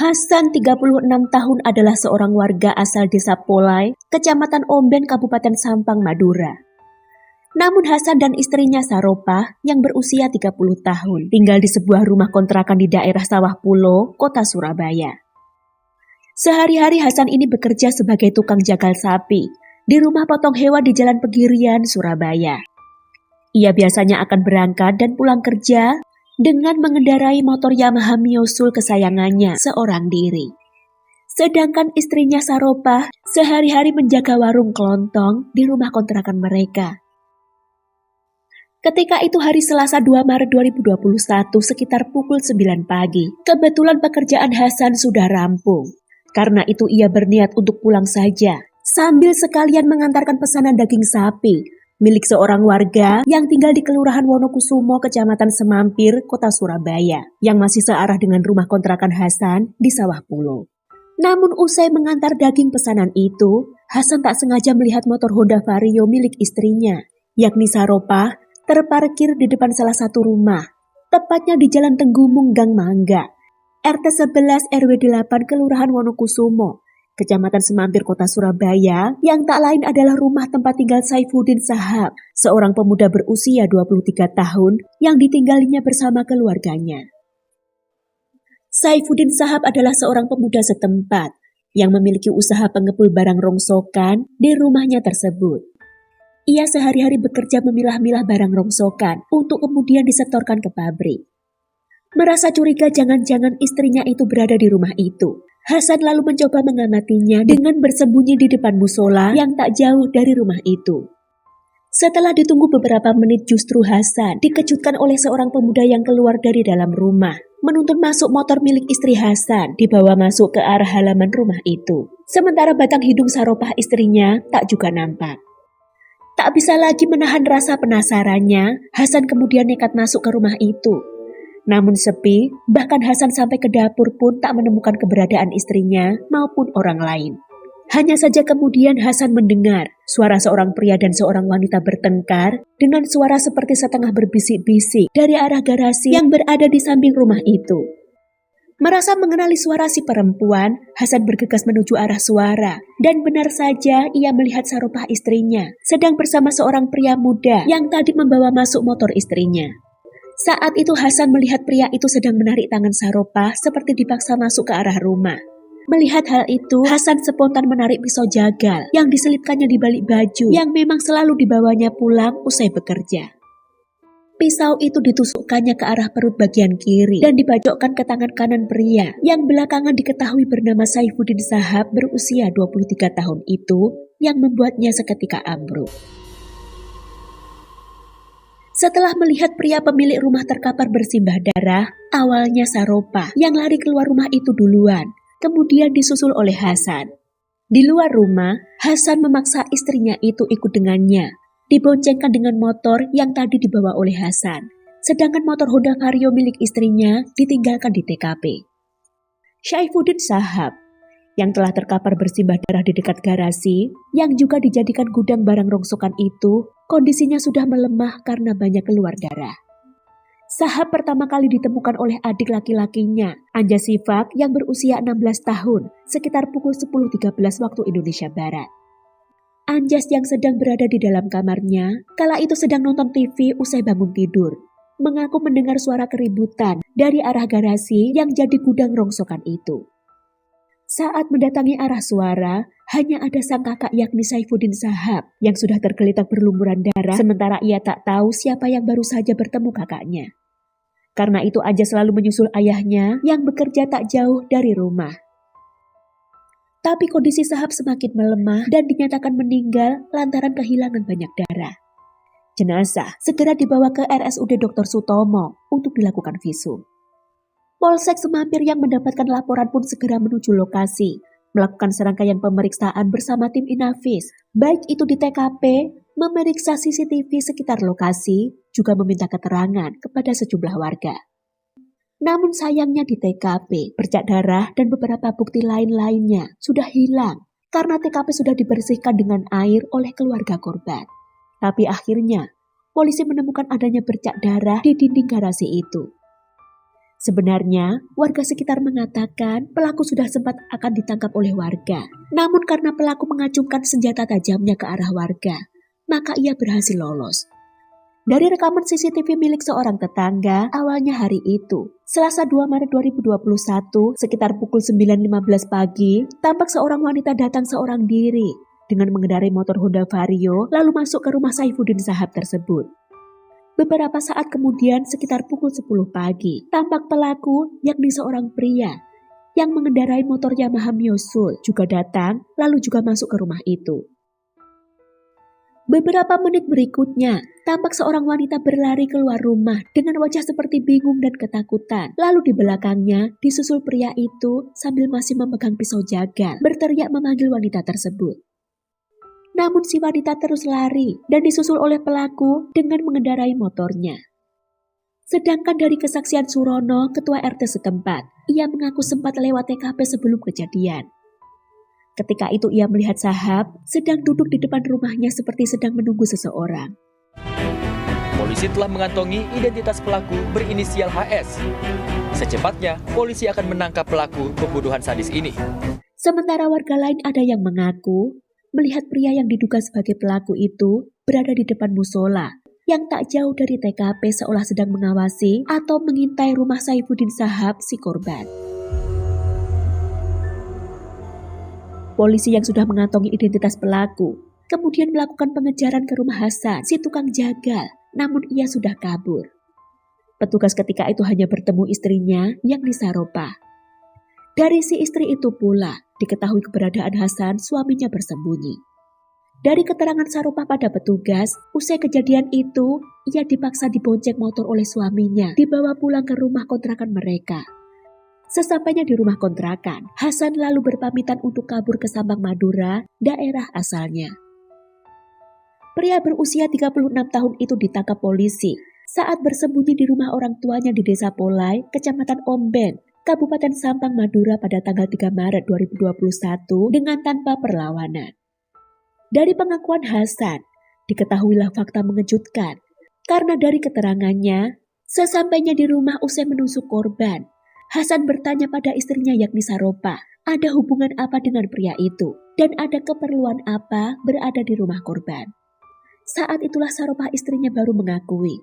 Hasan 36 tahun adalah seorang warga asal desa Polai, Kecamatan Omben, Kabupaten Sampang, Madura. Namun Hasan dan istrinya Saropah yang berusia 30 tahun tinggal di sebuah rumah kontrakan di daerah Sawah Pulo, Kota Surabaya. Sehari-hari Hasan ini bekerja sebagai tukang jagal sapi di rumah potong hewan di Jalan Pegirian, Surabaya. Ia biasanya akan berangkat dan pulang kerja dengan mengendarai motor Yamaha Miosul kesayangannya seorang diri. Sedangkan istrinya Saropah sehari-hari menjaga warung kelontong di rumah kontrakan mereka. Ketika itu hari Selasa 2 Maret 2021 sekitar pukul 9 pagi, kebetulan pekerjaan Hasan sudah rampung. Karena itu ia berniat untuk pulang saja, sambil sekalian mengantarkan pesanan daging sapi milik seorang warga yang tinggal di Kelurahan Wonokusumo, Kecamatan Semampir, Kota Surabaya, yang masih searah dengan rumah kontrakan Hasan di Sawah Pulo. Namun usai mengantar daging pesanan itu, Hasan tak sengaja melihat motor Honda Vario milik istrinya, yakni Saropah, terparkir di depan salah satu rumah, tepatnya di Jalan Tenggumung Gang Mangga, RT 11 RW 8 Kelurahan Wonokusumo, Kecamatan Semampir, Kota Surabaya, yang tak lain adalah rumah tempat tinggal Saifuddin Sahab, seorang pemuda berusia 23 tahun yang ditinggalinya bersama keluarganya. Saifuddin Sahab adalah seorang pemuda setempat yang memiliki usaha pengepul barang rongsokan di rumahnya tersebut. Ia sehari-hari bekerja memilah-milah barang rongsokan untuk kemudian disetorkan ke pabrik. Merasa curiga jangan-jangan istrinya itu berada di rumah itu, Hasan lalu mencoba mengamatinya dengan bersembunyi di depan musola yang tak jauh dari rumah itu. Setelah ditunggu beberapa menit justru Hasan dikejutkan oleh seorang pemuda yang keluar dari dalam rumah, menuntun masuk motor milik istri Hasan dibawa masuk ke arah halaman rumah itu. Sementara batang hidung Saropah istrinya tak juga nampak. Tak bisa lagi menahan rasa penasarannya, Hasan kemudian nekat masuk ke rumah itu. Namun sepi, bahkan Hasan sampai ke dapur pun tak menemukan keberadaan istrinya maupun orang lain. Hanya saja kemudian Hasan mendengar suara seorang pria dan seorang wanita bertengkar dengan suara seperti setengah berbisik-bisik dari arah garasi yang berada di samping rumah itu. Merasa mengenali suara si perempuan, Hasan bergegas menuju arah suara dan benar saja ia melihat Saropah istrinya sedang bersama seorang pria muda yang tadi membawa masuk motor istrinya. Saat itu Hasan melihat pria itu sedang menarik tangan Saropah seperti dipaksa masuk ke arah rumah. Melihat hal itu, Hasan spontan menarik pisau jagal yang diselipkannya di balik baju yang memang selalu dibawanya pulang usai bekerja. Pisau itu ditusukkannya ke arah perut bagian kiri dan dibacokkan ke tangan kanan pria yang belakangan diketahui bernama Saifuddin Sahab berusia 23 tahun itu yang membuatnya seketika ambruk. Setelah melihat pria pemilik rumah terkapar bersimbah darah, awalnya Saropah yang lari keluar rumah itu duluan, kemudian disusul oleh Hasan. Di luar rumah, Hasan memaksa istrinya itu ikut dengannya, diboncengkan dengan motor yang tadi dibawa oleh Hasan, sedangkan motor Honda Vario milik istrinya ditinggalkan di TKP. Saifuddin Sahab yang telah terkapar bersimbah darah di dekat garasi, yang juga dijadikan gudang barang rongsokan itu, kondisinya sudah melemah karena banyak keluar darah. Sahab pertama kali ditemukan oleh adik laki-lakinya, Anjas Sifak yang berusia 16 tahun, sekitar pukul 10.13 waktu Indonesia Barat. Anjas yang sedang berada di dalam kamarnya, kala itu sedang nonton TV usai bangun tidur, mengaku mendengar suara keributan dari arah garasi yang jadi gudang rongsokan itu. Saat mendatangi arah suara, hanya ada sang kakak yakni Saifuddin Sahab yang sudah tergeletak berlumuran darah sementara ia tak tahu siapa yang baru saja bertemu kakaknya. Karena itu Anjas selalu menyusul ayahnya yang bekerja tak jauh dari rumah. Tapi kondisi Sahab semakin melemah dan dinyatakan meninggal lantaran kehilangan banyak darah. Jenazah segera dibawa ke RSUD Dr. Sutomo untuk dilakukan visum. Polsek Semampir yang mendapatkan laporan pun segera menuju lokasi, melakukan serangkaian pemeriksaan bersama tim Inafis, baik itu di TKP, memeriksa CCTV sekitar lokasi, juga meminta keterangan kepada sejumlah warga. Namun sayangnya di TKP, bercak darah dan beberapa bukti lain-lainnya sudah hilang karena TKP sudah dibersihkan dengan air oleh keluarga korban. Tapi akhirnya, polisi menemukan adanya bercak darah di dinding garasi itu. Sebenarnya, warga sekitar mengatakan pelaku sudah sempat akan ditangkap oleh warga. Namun karena pelaku mengacungkan senjata tajamnya ke arah warga, maka ia berhasil lolos. Dari rekaman CCTV milik seorang tetangga, awalnya hari itu, Selasa 2 Maret 2021, sekitar pukul 9.15 pagi, tampak seorang wanita datang seorang diri dengan mengendarai motor Honda Vario lalu masuk ke rumah Saifuddin Sahab tersebut. Beberapa saat kemudian sekitar pukul 10 pagi, tampak pelaku yakni seorang pria yang mengendarai motor Yamaha Myosul juga datang lalu juga masuk ke rumah itu. Beberapa menit berikutnya, tampak seorang wanita berlari keluar rumah dengan wajah seperti bingung dan ketakutan. Lalu di belakangnya disusul pria itu sambil masih memegang pisau jagal, berteriak memanggil wanita tersebut. Namun si wanita terus lari dan disusul oleh pelaku dengan mengendarai motornya. Sedangkan dari kesaksian Surono, ketua RT setempat, ia mengaku sempat lewat TKP sebelum kejadian. Ketika itu ia melihat Sahab sedang duduk di depan rumahnya seperti sedang menunggu seseorang. Polisi telah mengantongi identitas pelaku berinisial HS. Secepatnya, polisi akan menangkap pelaku pembunuhan sadis ini. Sementara warga lain ada yang mengaku melihat pria yang diduga sebagai pelaku itu berada di depan musola yang tak jauh dari TKP seolah sedang mengawasi atau mengintai rumah Saifuddin Sahab si korban. Polisi yang sudah mengantongi identitas pelaku kemudian melakukan pengejaran ke rumah Hasan, si tukang jagal, namun ia sudah kabur. Petugas ketika itu hanya bertemu istrinya yakni Saropa. Dari si istri itu pula diketahui keberadaan Hasan, suaminya bersembunyi. Dari keterangan Saropa pada petugas, usai kejadian itu, ia dipaksa dibonceng motor oleh suaminya, dibawa pulang ke rumah kontrakan mereka. Sesampainya di rumah kontrakan, Hasan lalu berpamitan untuk kabur ke Sampang Madura, daerah asalnya. Pria berusia 36 tahun itu ditangkap polisi saat bersembunyi di rumah orang tuanya di Desa Polai, Kecamatan Omben, Kabupaten Sampang Madura pada tanggal 3 Maret 2021 dengan tanpa perlawanan. Dari pengakuan Hasan, diketahuilah fakta mengejutkan karena dari keterangannya, sesampainya di rumah usai menusuk korban, Hasan bertanya pada istrinya yakni Saropa, ada hubungan apa dengan pria itu dan ada keperluan apa berada di rumah korban. Saat itulah Saropa istrinya baru mengakui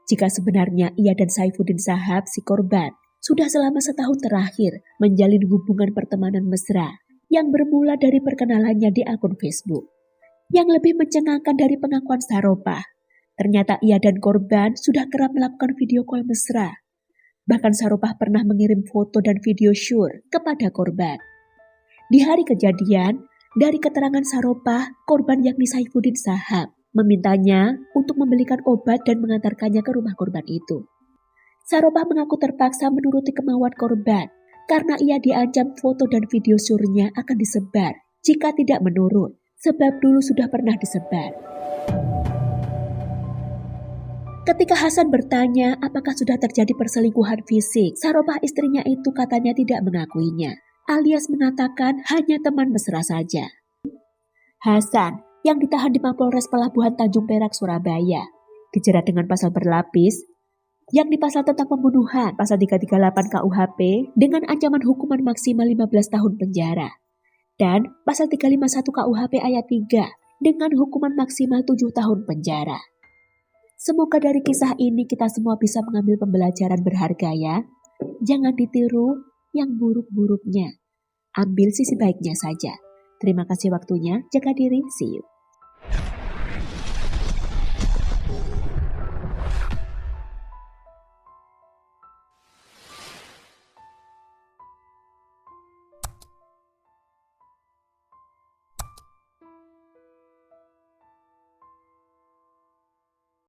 jika sebenarnya ia dan Saifuddin Sahab si korban sudah selama setahun terakhir menjalin hubungan pertemanan mesra yang bermula dari perkenalannya di akun Facebook. Yang lebih mencengangkan dari pengakuan Saropa, ternyata ia dan korban sudah kerap melakukan video call mesra. Bahkan Saropa pernah mengirim foto dan video syur kepada korban. Di hari kejadian, dari keterangan Saropa, korban yakni Saifuddin Sahab memintanya untuk membelikan obat dan mengantarkannya ke rumah korban itu. Saropa mengaku terpaksa menuruti kemauan korban karena ia diancam foto dan video syurnya akan disebar jika tidak menurut, sebab dulu sudah pernah disebar. Ketika Hasan bertanya apakah sudah terjadi perselingkuhan fisik, Saropa istrinya itu katanya tidak mengakuinya, alias mengatakan hanya teman mesra saja. Hasan yang ditahan di Mapolres Pelabuhan Tanjung Perak, Surabaya, dijerat dengan pasal berlapis, yakni pasal tentang pembunuhan, pasal 338 KUHP dengan ancaman hukuman maksimal 15 tahun penjara, dan pasal 351 KUHP ayat 3 dengan hukuman maksimal 7 tahun penjara. Semoga dari kisah ini kita semua bisa mengambil pembelajaran berharga ya. Jangan ditiru yang buruk-buruknya. Ambil sisi baiknya saja. Terima kasih waktunya, jaga diri, see you.